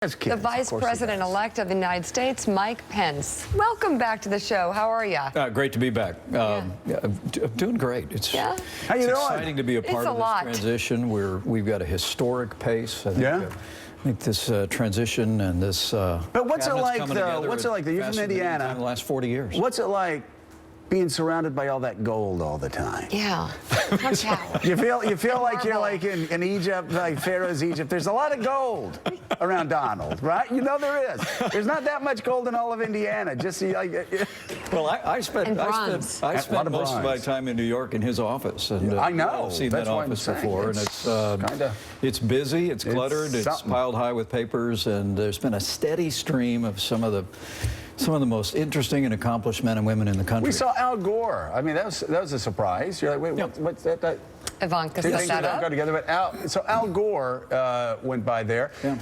The Vice President-elect of the United States, Mike Pence. Welcome back to the show. How are you? Great to be back. Doing great. It's exciting to be a part of this transition. We've got a historic pace. I think this transition and this. But what's it like, though? What's it like? You're from Indiana. In the last 40 years. What's it like being surrounded by all that gold all the time? Yeah. You feel like you're like in Egypt, like Pharaoh's Egypt. There's a lot of gold around Donald, right? You know there is. There's not that much gold in all of Indiana. Just like. Well, I spent most of my time in New York in his office, and I know. I've seen that office before, and it's busy, it's cluttered, it's piled high with papers, and there's been a steady stream of some of the most interesting and accomplished men and women in the country. We saw Al Gore. I mean, that was a surprise. You're like, wait, what's that? Ivanka set that up. Go together, but Al Gore went by there. Yeah.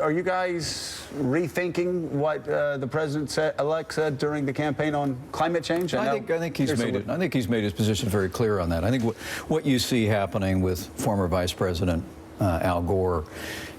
Are you guys rethinking what the president-elect said during the campaign on climate change? I think he's made it. I think he's made his position very clear on that. I think what you see happening with former Vice President Al Gore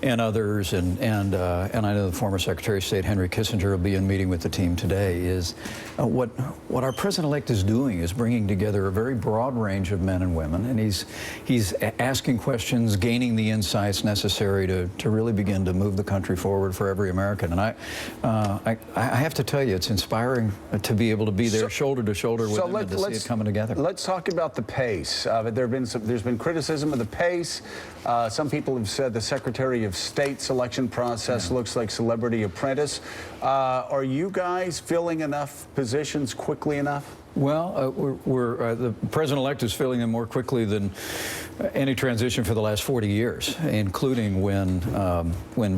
and others, and I know the former Secretary of State Henry Kissinger will be in meeting with the team today, is what our president-elect is doing is bringing together a very broad range of men and women, and he's asking questions, gaining the insights necessary to really begin to move the country forward for every American. And I have to tell you, it's inspiring to be able to be there shoulder to shoulder with them and to see it coming together. Let's talk about the pace. There's been criticism of the pace. Some people have said the Secretary of State selection process looks like Celebrity Apprentice. Are you guys filling enough positions quickly enough? Well, the president-elect is filling them more quickly than any transition for the last 40 years, including when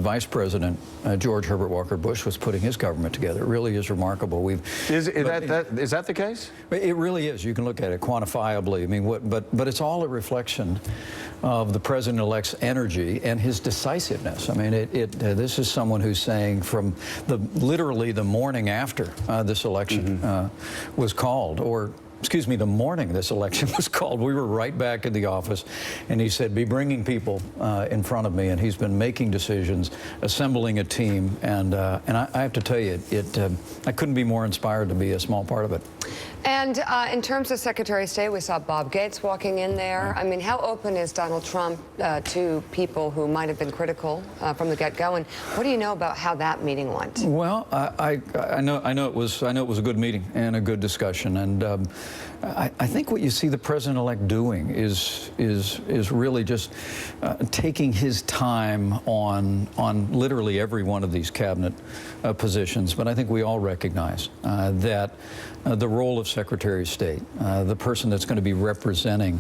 Vice President George Herbert Walker Bush was putting his government together. It really is remarkable. Is that the case? It really is. You can look at it quantifiably. I mean, but it's all a reflection of the president-elect's energy and his decisiveness. I mean, this is someone who's saying from literally the morning after this election was called, or excuse me, the morning this election was called, we were right back in the office, and he said, be bringing people in front of me, and he's been making decisions, assembling a team, and I have to tell you, I couldn't be more inspired to be a small part of it. And in terms of Secretary of State, we saw Bob Gates walking in there. I mean, how open is Donald Trump to people who might have been critical from the get-go? And what do you know about how that meeting went? Well, I know it was a good meeting and a good discussion, and I think what you see the president-elect doing is really just taking his time on literally every one of these cabinet positions. But I think we all recognize that the role of Secretary of State, the person that's going to be representing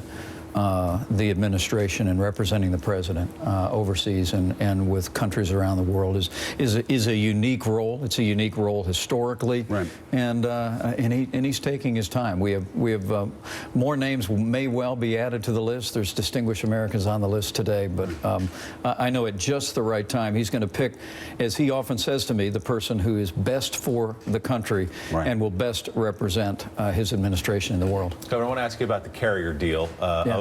the administration and representing the president overseas and with countries around the world is a unique role. It's a unique role historically, right. And he's taking his time. We have more names may well be added to the list. There's distinguished Americans on the list today, but I know at just the right time he's going to pick, as he often says to me, the person who is best for the country and will best represent his administration in the world. Governor, I want to ask you about the carrier deal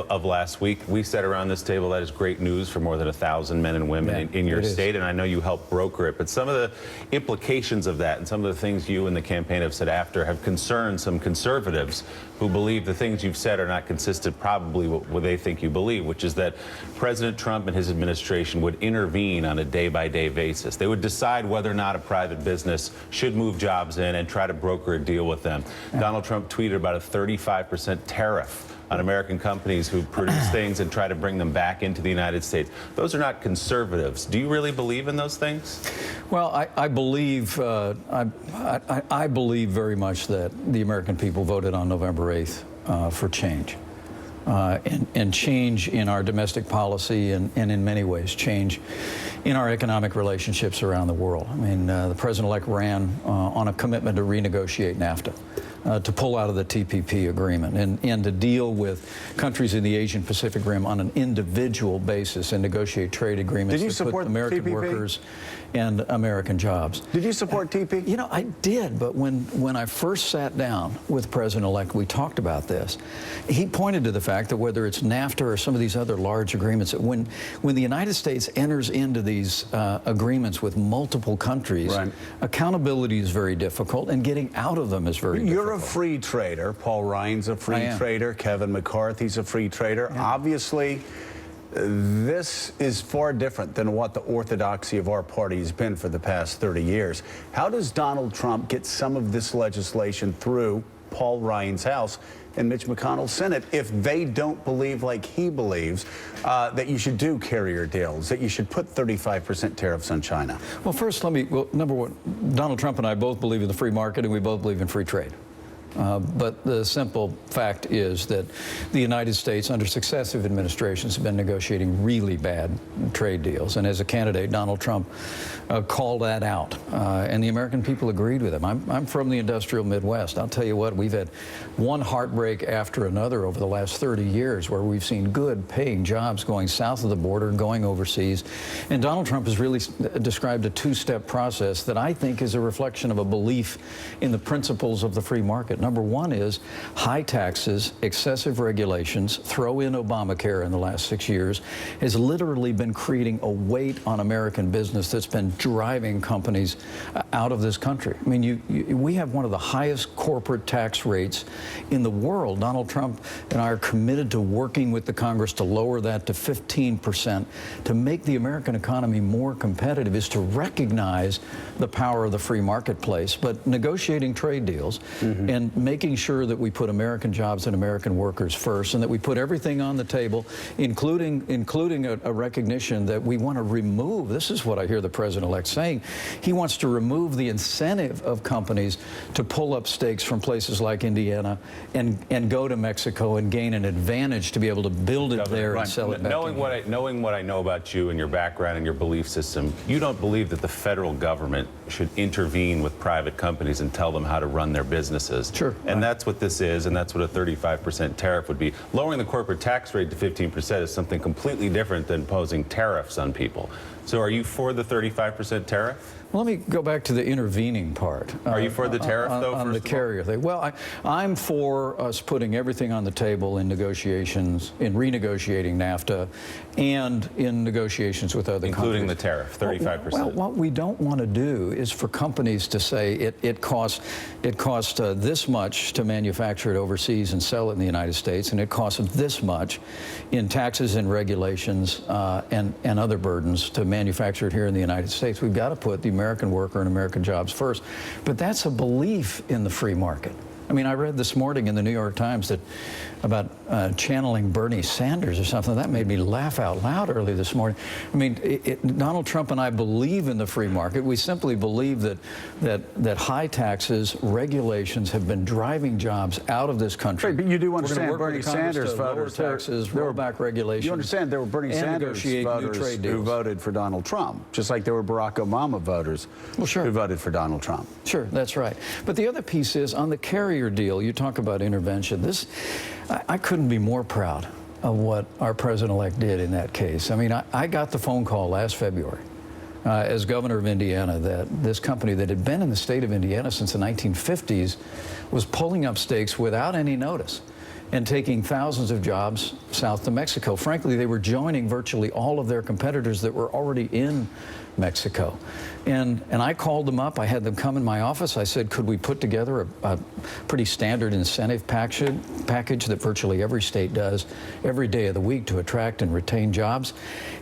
of last week. We said around this table that is great news for more than 1,000 men and women in your state, and I know you helped broker it, but some of the implications of that and some of the things you and the campaign have said after have concerned some conservatives who believe the things you've said are not consistent probably what they think you believe, which is that President Trump and his administration would intervene on a day-by-day basis. They would decide whether or not a private business should move jobs in and try to broker a deal with them. Donald Trump tweeted about a 35% tariff on American companies who produce things and try to bring them back into the United States. Those are not conservatives. Do you really believe in those things? Well, I believe I believe very much that the American people voted on November 8th for change. And change in our domestic policy and in many ways change in our economic relationships around the world. I mean, the president-elect ran on a commitment to renegotiate NAFTA. to pull out of the TPP agreement and to deal with countries in the Asian Pacific Rim on an individual basis and negotiate trade agreements that put American TPP? workers and American jobs. Did you support TP? You know, I did, but when I first sat down with President-elect, we talked about this. He pointed to the fact that whether it's NAFTA or some of these other large agreements, that when the United States enters into these agreements with multiple countries, right, accountability is very difficult, and getting out of them is very difficult. You're a free trader. Paul Ryan's a free trader. Kevin McCarthy's a free trader. Yeah. Obviously, this is far different than what the orthodoxy of our party has been for the past 30 years. How does Donald Trump get some of this legislation through Paul Ryan's House and Mitch McConnell's Senate if they don't believe, like he believes, that you should do carrier deals, that you should put 35% tariffs on China? Well, first, number one, Donald Trump and I both believe in the free market, and we both believe in free trade. But the simple fact is that the United States, under successive administrations, have been negotiating really bad trade deals. And as a candidate, Donald Trump called that out. And the American people agreed with him. I'm from the industrial Midwest. I'll tell you what, we've had one heartbreak after another over the last 30 years where we've seen good paying jobs going south of the border, going overseas. And Donald Trump has really described a two-step process that I think is a reflection of a belief in the principles of the free market. Number one is high taxes, excessive regulations, throw in Obamacare in the last 6 years, has literally been creating a weight on American business that's been driving companies out of this country. I mean, we have one of the highest corporate tax rates in the world. Donald Trump and I are committed to working with the Congress to lower that to 15%. To make the American economy more competitive is to recognize the power of the free marketplace, but negotiating trade deals and making sure that we put American jobs and American workers first, and that we put everything on the table, including a recognition that we want to remove, this is what I hear the President-elect saying, he wants to remove the incentive of companies to pull up stakes from places like Indiana and go to Mexico and gain an advantage to be able to build it there and sell it back. Knowing what I know about you and your background and your belief system, you don't believe that the federal government should intervene with private companies and tell them how to run their businesses. Sure. And that's what this is, and that's what a 35% tariff would be. Lowering the corporate tax rate to 15% is something completely different than imposing tariffs on people. So are you for the 35% tariff? Well, let me go back to the intervening part. Are you for the tariff, though, on the carrier thing? Well, I'm for us putting everything on the table in negotiations, in renegotiating NAFTA, and in negotiations with other countries. Including the tariff, 35%. Well, what we don't want to do is for companies to say it costs this much to manufacture it overseas and sell it in the United States, and it costs this much in taxes and regulations and other burdens to manufacture it here in the United States. We've got to put the American worker and American jobs first. But that's a belief in the free market. I mean, I read this morning in the New York Times that about channeling Bernie Sanders or something. That made me laugh out loud early this morning. I mean, Donald Trump and I believe in the free market. We simply believe that high taxes, regulations have been driving jobs out of this country. But you do understand Bernie Sanders voters, taxes, roll back regulations. You understand there were Bernie Sanders voters who voted for Donald Trump, just like there were Barack Obama voters who voted for Donald Trump. Sure, that's right. But the other piece is on the carrier deal, you talk about intervention. I couldn't be more proud of what our president-elect did in that case. I mean, I got the phone call last February as governor of Indiana that this company that had been in the state of Indiana since the 1950s was pulling up stakes without any notice and taking thousands of jobs south to Mexico. Frankly, they were joining virtually all of their competitors that were already in Mexico. And I called them up. I had them come in my office. I said, could we put together a pretty standard incentive package that virtually every state does every day of the week to attract and retain jobs?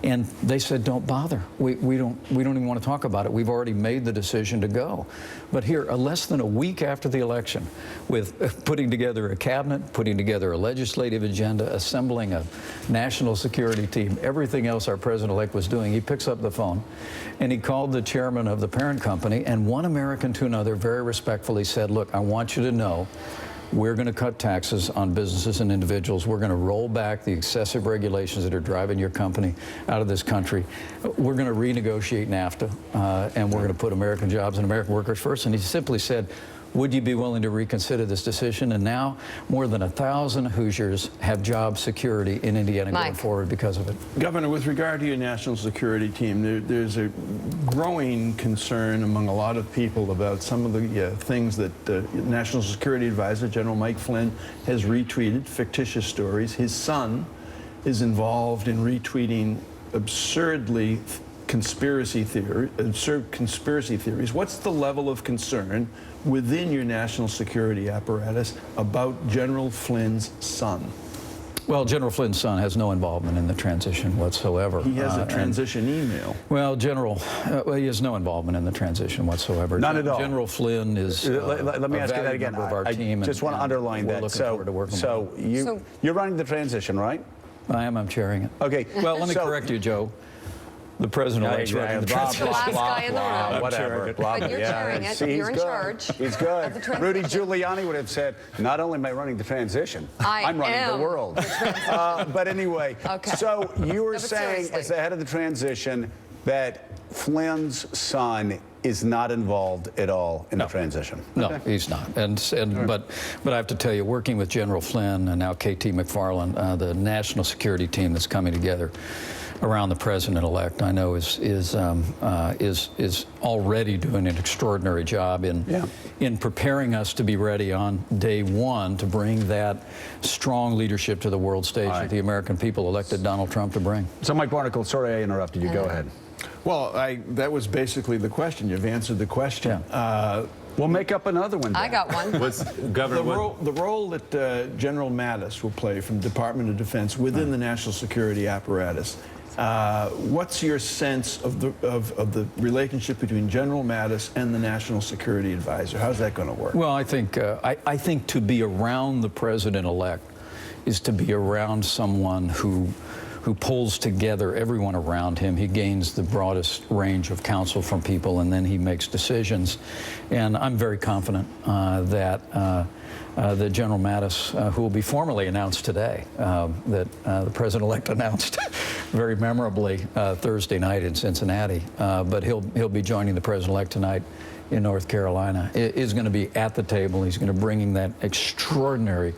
And they said, don't bother. We don't even want to talk about it. We've already made the decision to go. But here, less than a week after the election, with putting together a cabinet, putting together a legislative agenda, assembling a national security team, everything else our president-elect was doing, he picks up the phone and he called the chairman of the parent company, and one American to another very respectfully said, look, I want you to know we're going to cut taxes on businesses and individuals. We're going to roll back the excessive regulations that are driving your company out of this country. We're going to renegotiate NAFTA, and we're going to put American jobs and American workers first. And he simply said, would you be willing to reconsider this decision? And now more than 1,000 Hoosiers have job security in Indiana going forward because of it. Governor, with regard to your national security team, there's a growing concern among a lot of people about some of the things that the National Security Advisor, General Mike Flynn, has retweeted, fictitious stories. His son is involved in retweeting absurd conspiracy theories. What's the level of concern within your national security apparatus about General Flynn's son? Well, General Flynn's son has no involvement in the transition whatsoever. He has a transition email. Well, he has no involvement in the transition whatsoever. None at all. General Flynn is let me ask you that again. Of our team, just want to underline that. So you're running the transition, right? I'm chairing it. Okay. Well, let me correct you, Joe. The president-elect's running the transition. The last guy in the room. Whatever. But you're chairing it. See, You're in charge. He's good. Of the transition. Rudy Giuliani would have said, not only am I running the transition, I'm running the world. But anyway, so you were saying as the head of the transition that Flynn's son is not involved at all in the transition. No, he's not. But I have to tell you, working with General Flynn and now KT McFarland, the national security team that's coming together around the president-elect, I know is already doing an extraordinary job in preparing us to be ready on day one to bring that strong leadership to the world stage that the American people elected Donald Trump to bring. So, Mike Barnacle, sorry I interrupted you. Go ahead. Well, that was basically the question. You've answered the question. We'll make up another one then. I got one. The role that General Mattis will play from the Department of Defense within the national security apparatus. What's your sense of the relationship between General Mattis and the National Security Advisor? How's that going to work? Well, I think to be around the president-elect is to be around someone who pulls together everyone around him. He gains the broadest range of counsel from people, and then he makes decisions. And I'm very confident that General Mattis, who will be formally announced today, that the president-elect announced very memorably Thursday night in Cincinnati, but he'll be joining the president-elect tonight in North Carolina, is going to be at the table. He's going to bring that extraordinary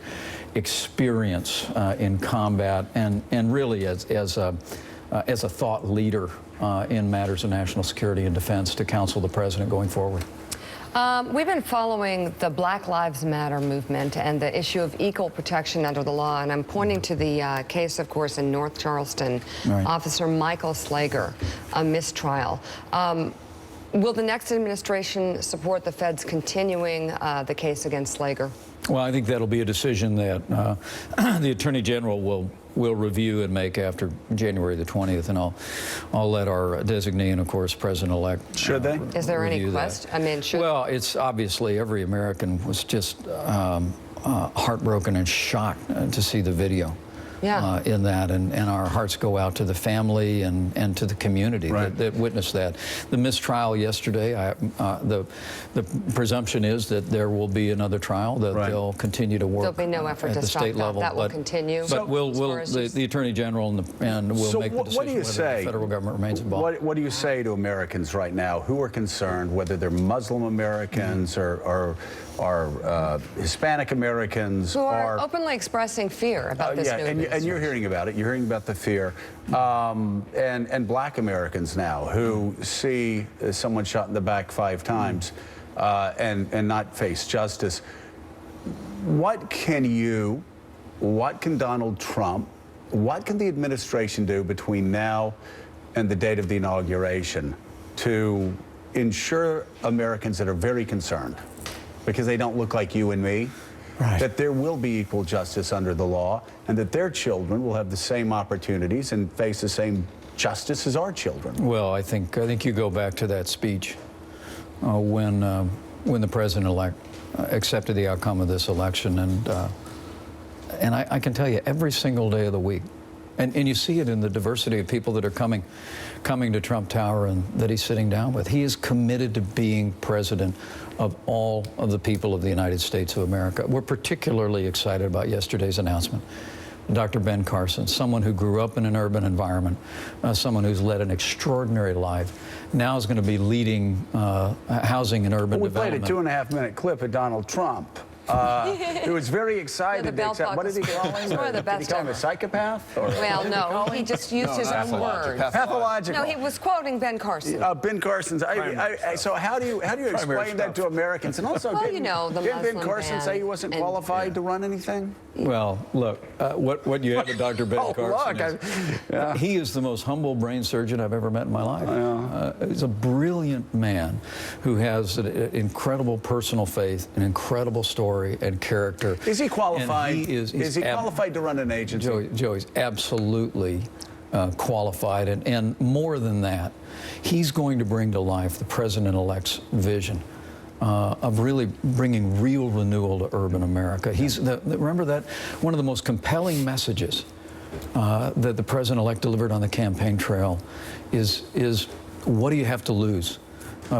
experience in combat and really as a thought leader in matters of national security and defense to counsel the president going forward. We've been following the Black Lives Matter movement and the issue of equal protection under the law, and I'm pointing to the case, of course, in North Charleston, Officer Michael Slager, a mistrial. Will the next administration support the feds continuing the case against Slager? Well, I think that'll be a decision that the Attorney General will review and make after January the 20th, and I'll let our designee and, of course, President-elect. Should they? Is there any question? I mean, should. Well, it's obviously every American was just heartbroken and shocked to see the video. In that, and our hearts go out to the family and to the community that witnessed that. The mistrial yesterday, the presumption is that there will be another trial, that they'll continue to work. There'll be no effort at to the stop state that. level. That will continue. But the Attorney General and we'll make the decision whether the federal government remains involved. What do you say to Americans right now who are concerned, whether they're Muslim Americans or Hispanic Americans, who are openly expressing fear about this new and you're hearing about it. You're hearing about the fear, and Black Americans now who see someone shot in the back 5 times and not face justice. What can Donald Trump, what can the administration do between now and the date of the inauguration to ensure Americans that are very concerned, because they don't look like you and me, that there will be equal justice under the law, and that their children will have the same opportunities and face the same justice as our children? Well, I think you go back to that speech when the president-elect accepted the outcome of this election, and I can tell you every single day of the week, and you see it in the diversity of people that are coming to Trump Tower and that he's sitting down with. He is committed to being president of all of the people of the United States of America. We're particularly excited about yesterday's announcement Dr. Ben Carson, someone who grew up in an urban environment, someone who's led an extraordinary life, now is going to be leading housing and urban development. We played a 2.5-minute clip of Donald Trump. Who was very excited. What did he call him? One of the best Did he call him a psychopath? Or well, no, he just used his own words. Pathological. No, he was quoting Ben Carson. Ben Carson's. So how do you explain that to Americans? And also, well, you know, didn't Ben Carson say he wasn't qualified to run anything? Well, look, what you have with Dr. Ben Carson look, he is the most humble brain surgeon I've ever met in my life. He's a brilliant man who has an incredible personal faith, an incredible story and character. Is he qualified? Is he qualified to run an agency? Joey's absolutely qualified, and more than that, he's going to bring to life the president-elect's vision. Of really bringing real renewal to urban America. Remember that one of the most compelling messages that the president-elect delivered on the campaign trail is what do you have to lose,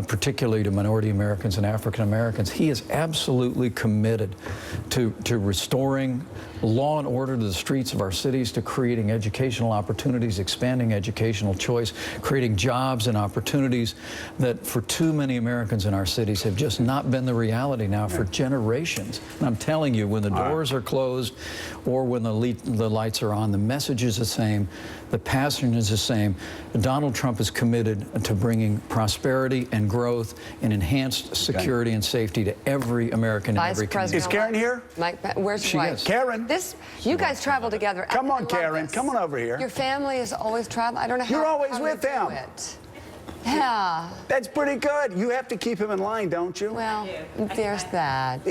particularly to minority Americans and African Americans. He is absolutely committed to restoring law and order to the streets of our cities, to creating educational opportunities, expanding educational choice, creating jobs and opportunities that for too many Americans in our cities have just not been the reality now for generations. And I'm telling you, when the doors are closed or when the lights are on, the message is the same, the passion is the same. Donald Trump is committed to bringing prosperity and growth and enhanced security and safety to every American in every community. Is Karen here? Where's She wife? is. Karen. You guys travel together. Come on, I love Karen. this. Come on over here. Your family is always traveling. I don't know how. You're always how with they do them. it. Yeah. That's pretty good. You have to keep him in line, don't you? Well, there's that.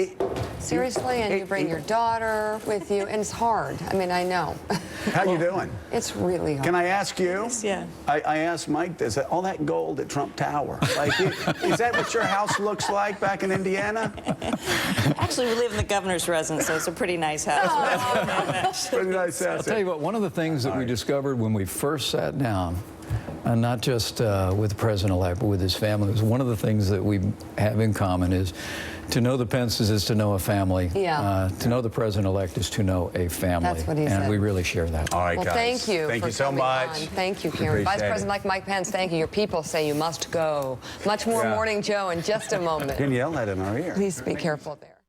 Seriously, and you bring your daughter with you, and it's hard. I mean, I know. How you doing? It's really hard. Can I ask you? Yeah. I asked Mike this. All that gold at Trump Tower. Like, is that what your house looks like back in Indiana? Actually, we live in the governor's residence, so it's a pretty nice house. Pretty nice house. I'll tell you what, one of the things that we discovered when we first sat down, and not just with the president-elect, but with his family, was one of the things that we have in common is to know the Pences is to know a family. Yeah. To know the president-elect is to know a family. That's what he said. And we really share that. All right, Well, guys. thank you. Thank for you so coming much. on. Thank you, Karen. Appreciate Vice it. President-elect Mike Pence, thank you. Your people say you must go. Much more Yeah. Morning Joe in just a moment. Didn't yell that in our ear. Please be careful there.